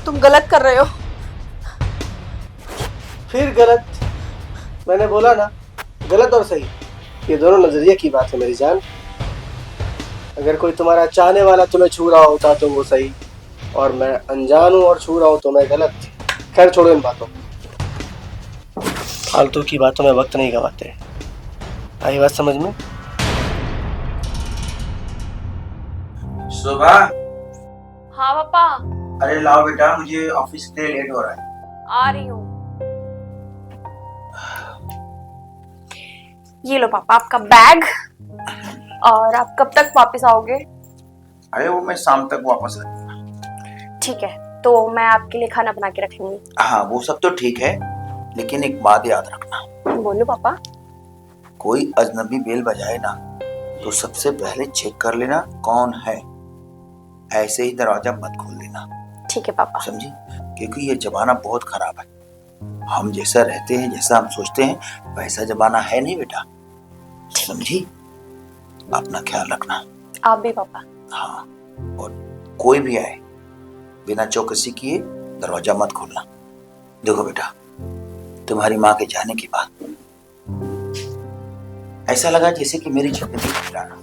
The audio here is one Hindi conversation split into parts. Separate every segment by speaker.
Speaker 1: तुम गलत कर रहे हो।
Speaker 2: फिर गलत? मैंने बोला ना, गलत और सही ये दोनों नजरिए की बात है मेरी जान। अगर कोई तुम्हारा चाहने वाला तुम्हें छू रहा होता तो वो सही, और मैं अनजान हूं और छू रहा हूं तो मैं गलत। खैर छोड़ो इन बातों, फालतू की बातों में वक्त नहीं गवाते। आई बात समझ में?
Speaker 3: शोभा,
Speaker 1: हाँ पापा।
Speaker 3: अरे लाओ बेटा, मुझे ऑफिस के लिए लेट हो रहा है।
Speaker 1: आ रही हूँ। ये लो पापा आपका बैग। और आप कब तक वापस आओगे?
Speaker 3: अरे वो मैं शाम तक वापस आ जाऊंगा।
Speaker 1: ठीक है, तो मैं आपके लिए खाना बना के रख लूंगी।
Speaker 3: हाँ वो सब तो ठीक है, लेकिन एक बात याद रखना।
Speaker 1: बोलो पापा।
Speaker 3: कोई अजनबी बेल बजाए ना तो सबसे पहले चेक कर लेना कौन है। ऐसे ही दरवाजा मत खोल देना।
Speaker 1: ठीक है पापा।
Speaker 3: समझी? क्योंकि ये जमाना बहुत खराब है। हम जैसा रहते हैं, जैसा हम सोचते हैं, वैसा जमाना है नहीं बेटा। समझी? अपना ख्याल रखना।
Speaker 1: आप भी पापा।
Speaker 3: हाँ, और कोई भी आए बिना चौकसी किए दरवाजा मत खोलना। देखो बेटा, तुम्हारी माँ के जाने के बाद ऐसा लगा जैसे कि मेरी जिंदगी खिलाना,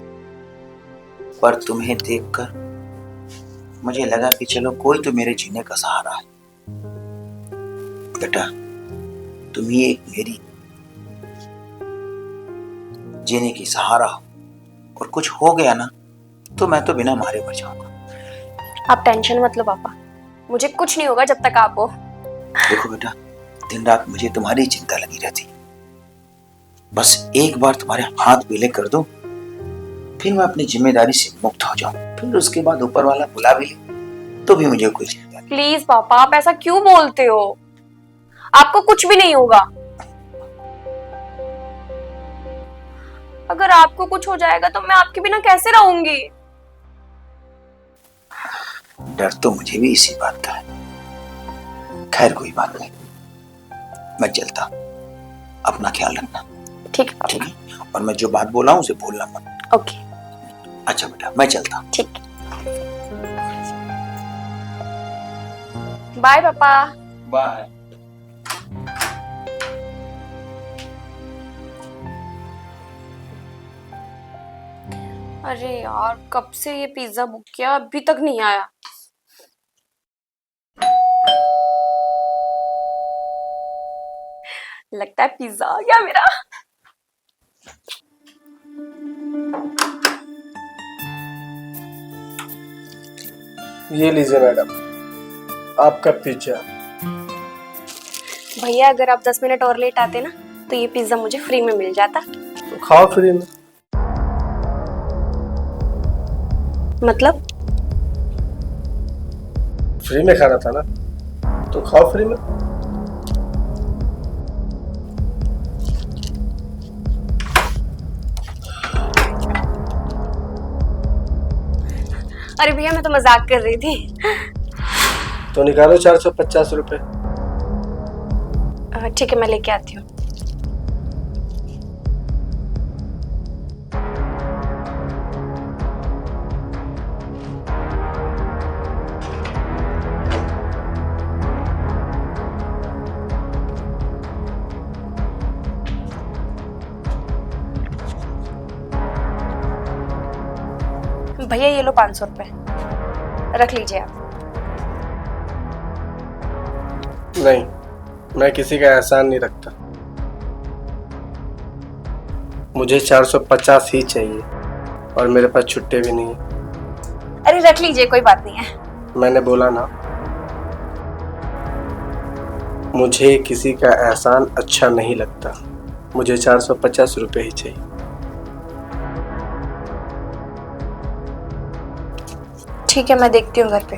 Speaker 3: पर तुम्हें देखकर मुझे लगा कि चलो कोई तो मेरे जीने का सहारा है। बेटा, तुम ही एक मेरी जीने की सहारा हो, और कुछ हो गया ना तो मैं तो बिना मारे मर जाऊंगा।
Speaker 1: आप टेंशन मत लो पापा, मुझे कुछ नहीं होगा जब तक आप हो।
Speaker 3: देखो बेटा, दिन रात मुझे तुम्हारी चिंता लगी रहती। बस एक बार तुम्हारे हाथ पीले कर दो, फिर मैं अपनी जिम्मेदारी से मुक्त हो जाऊं। फिर उसके बाद ऊपर वाला बुला भी ले तो भी मुझे कोई चिंता नहीं।
Speaker 1: प्लीज पापा, आप ऐसा क्यों बोलते हो? आपको कुछ भी नहीं होगा। अगर आपको कुछ हो जाएगा तो मैं आपके बिना कैसे रहूंगी?
Speaker 3: डर तो मुझे भी इसी बात का है। खैर कोई बात नहीं, मैं चलता हूं। अपना ख्याल रखना।
Speaker 1: ठीक है पापा।
Speaker 3: ठीक है, और मैं जो बात बोला हूं उसे भूलना मत।
Speaker 1: ओके।
Speaker 3: अच्छा बेटा, मैं चलता हूं।
Speaker 1: ठीक। बाय पापा।
Speaker 3: बाय।
Speaker 1: अरे यार, कब से ये पिज्जा बुक किया, अभी तक नहीं आया। लगता है पिज्जा आ गया मेरा।
Speaker 2: ये लीजिए मैडम, आपका पिज्जा।
Speaker 1: भैया अगर आप 10 मिनट और लेट आते ना तो ये पिज्जा मुझे फ्री में मिल जाता।
Speaker 2: तो खाओ फ्री में।
Speaker 1: मतलब?
Speaker 2: फ्री में खाना था ना, तो खाओ फ्री में।
Speaker 1: अरे भैया, मैं तो मजाक कर रही थी।
Speaker 2: तो निकालो 450 रुपए।
Speaker 1: ठीक है, मैं लेके आती हूँ। भैया ये लो 500 रुपए, रख लीजिए आप।
Speaker 2: नहीं, मैं किसी का एहसान नहीं रखता। मुझे 450 ही चाहिए, और मेरे पास छुट्टे भी नहीं है।
Speaker 1: अरे रख लीजिए, कोई बात नहीं है।
Speaker 2: मैंने बोला ना, मुझे किसी का एहसान अच्छा नहीं लगता। मुझे 450 रुपए ही चाहिए।
Speaker 1: ठीक है, मैं देखती हूँ घर पे।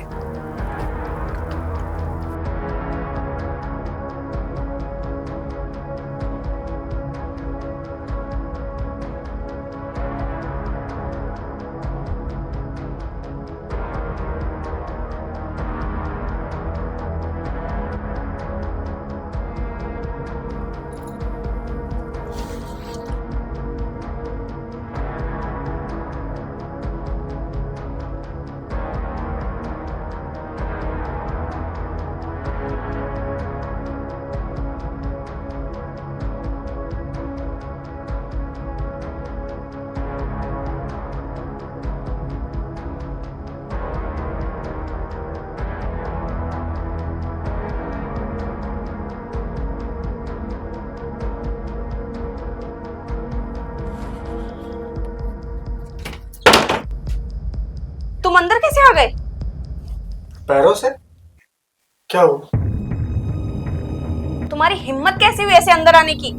Speaker 1: तुम अंदर कैसे आ गए?
Speaker 2: पैरों से? क्या हुआ?
Speaker 1: तुम्हारी हिम्मत कैसे हुई ऐसे अंदर आने की?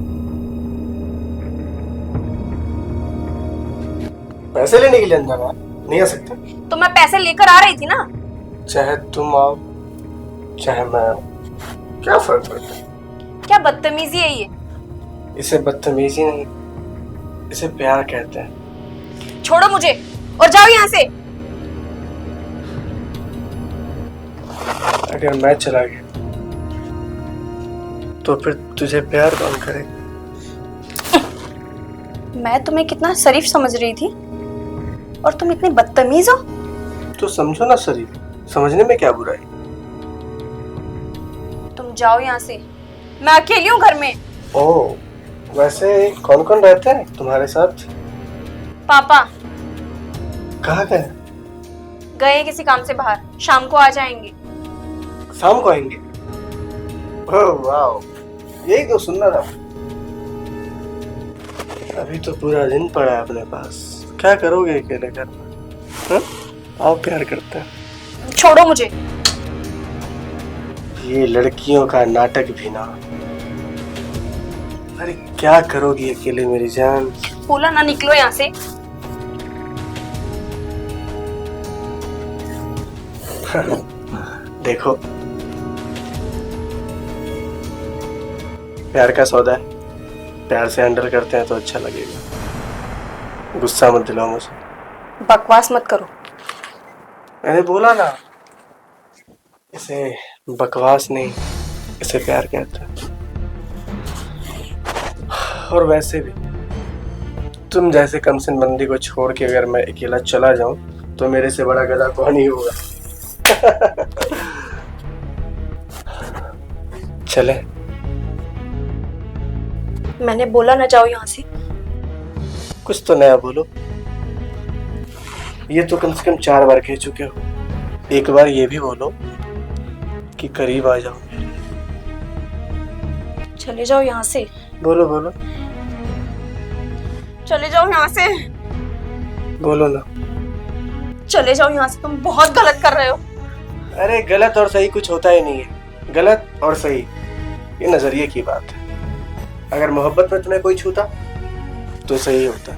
Speaker 2: पैसे लेने के लिए अंदर आया? नहीं आ सकते।
Speaker 1: तो मैं पैसे लेकर आ रही थी ना।
Speaker 2: चाहे तुम आओ चाहे मैं आऊं, क्या फर्क पड़ता है?
Speaker 1: क्या बदतमीजी है ये?
Speaker 2: इसे बदतमीजी नहीं, इसे प्यार कहते हैं।
Speaker 1: छोड़ो मुझे और जाओ यहाँ से।
Speaker 2: अगर मैं चला गया तो फिर तुझे प्यार कौन करेगा?
Speaker 1: मैं तुम्हें कितना शरीफ समझ रही थी और तुम इतनी बदतमीज हो।
Speaker 2: तो समझो ना शरीफ, समझने में क्या बुराई?
Speaker 1: तुम जाओ यहाँ से, मैं अकेली हूँ घर में।
Speaker 2: ओह, वैसे कौन कौन रहते हैं तुम्हारे साथ?
Speaker 1: पापा
Speaker 2: कहाँ गए?
Speaker 1: गए किसी काम से बाहर, शाम को आ जाएंगे।
Speaker 2: शाम को आएंगे? ओह वाह, यही तो सुनना था। अभी तो पूरा दिन पड़ा है अपने पास, क्या करोगे अकेले घर में? हाँ? आओ प्यार करते हैं।
Speaker 1: छोड़ो मुझे।
Speaker 2: ये लड़कियों का नाटक भी ना। अरे क्या करोगी अकेले मेरी जान?
Speaker 1: बोला ना निकलो यहाँ से।
Speaker 2: देखो, प्यार का सौदा है, प्यार से हैंडल करते हैं तो अच्छा लगेगा। गुस्सा मत दिलाओ मुझे।
Speaker 1: बकवास मत करो।
Speaker 2: मैंने बोला ना, इसे बकवास नहीं, इसे प्यार कहते हैं। और वैसे भी तुम जैसे कमसिन बंदी को छोड़ के अगर मैं अकेला चला जाऊं तो मेरे से बड़ा गधा कौन ही होगा। चले।
Speaker 1: मैंने बोला ना जाओ यहाँ से।
Speaker 2: कुछ तो नया बोलो। ये तो कम से कम 4 बार कह चुके हो, एक बार ये भी बोलो कि करीब आ जाओ।
Speaker 1: चले जाओ यहाँ से।
Speaker 2: बोलो बोलो
Speaker 1: चले जाओ यहाँ से।
Speaker 2: बोलो ना।
Speaker 1: चले जाओ यहाँ से, तुम बहुत गलत कर रहे हो।
Speaker 2: अरे गलत और सही कुछ होता ही नहीं है, गलत और सही ये नजरिए की बात है। अगर मोहब्बत में तुम्हें कोई छूता तो सही होता,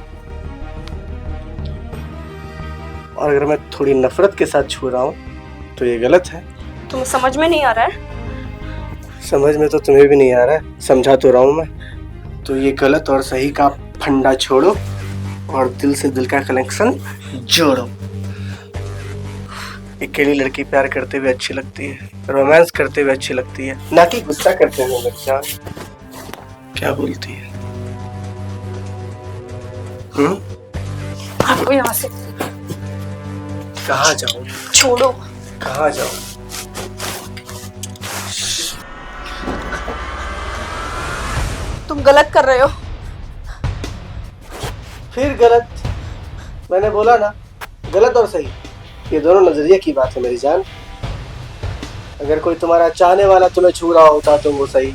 Speaker 2: और अगर मैं थोड़ी नफरत के साथ छू रहा हूँ तो ये गलत है।
Speaker 1: तुम्हें समझ में नहीं आ रहा है?
Speaker 2: समझ में तो तुम्हें भी नहीं आ रहा है, समझा तो रहा हूँ मैं। तो ये गलत और सही का फंडा छोड़ो और दिल से दिल का कनेक्शन जोड़ो। अकेली लड़की प्यार करते हुए अच्छी लगती है, रोमांस करते हुए अच्छी लगती है, ना कि गुस्सा करते हुए। मेरी जान क्या बोलती है?
Speaker 1: हटो यहाँ से।
Speaker 2: कहाँ जाऊँ?
Speaker 1: छोड़ो।
Speaker 2: कहाँ जाऊँ?
Speaker 1: तुम गलत कर रहे हो।
Speaker 2: फिर गलत? मैंने बोला ना, गलत और सही ये दोनों नजरिए की बात है मेरी जान। अगर कोई तुम्हारा चाहने वाला तुम्हें छू रहा होता तो वो सही,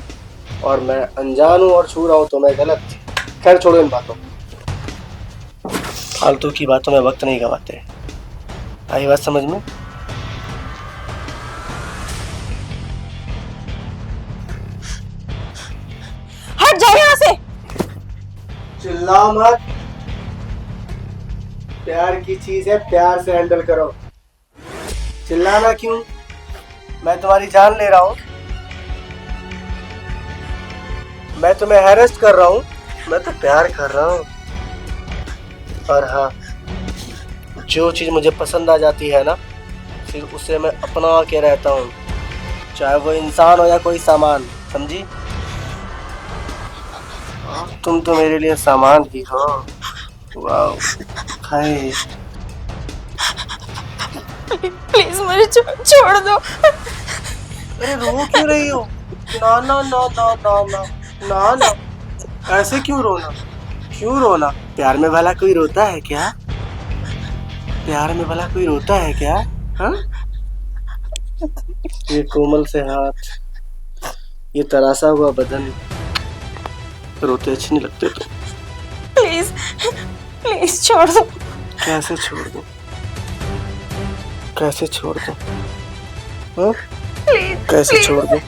Speaker 2: और मैं अनजान हूं और छू रहा हूं तो मैं गलत। खैर छोड़ो इन बातों, फालतू की बातों में वक्त नहीं गवाते। आई बात समझ में?
Speaker 1: हट जाओ यहाँ से।
Speaker 2: चिल्लाओ मत, प्यार की चीज है, प्यार से हैंडल करो। चिल्लाना क्यों? मैं तुम्हारी जान ले रहा हूं, मैं तुम्हें हैरेस्ट कर रहा हूं, मैं तो प्यार कर रहा हूं। और हाँ, जो चीज मुझे पसंद आ जाती है ना, फिर उसे मैं अपना के रहता हूँ, चाहे वो इंसान हो या कोई सामान, समझी? तुम तो मेरे लिए सामान ही हो। वाह, हाय।
Speaker 1: प्लीज मुझे छोड़ दो।
Speaker 2: अरे रो क्यों रही हो? ना ना ना ना ना ना ना ना, ऐसे क्यों रोना? क्यों रोना? प्यार में भला कोई रोता है क्या? प्यार में भला कोई रोता है क्या? हाँ? ये कोमल से हाथ, ये तरासा हुआ बदन, रोते अच्छे नहीं लगते तो।
Speaker 1: प्लीज प्लीज छोड़ दो।
Speaker 2: कैसे छोड़ दूं? कैसे छोड़ दूं? हाँ?
Speaker 1: प्लीज
Speaker 2: कैसे छोड़ दूं?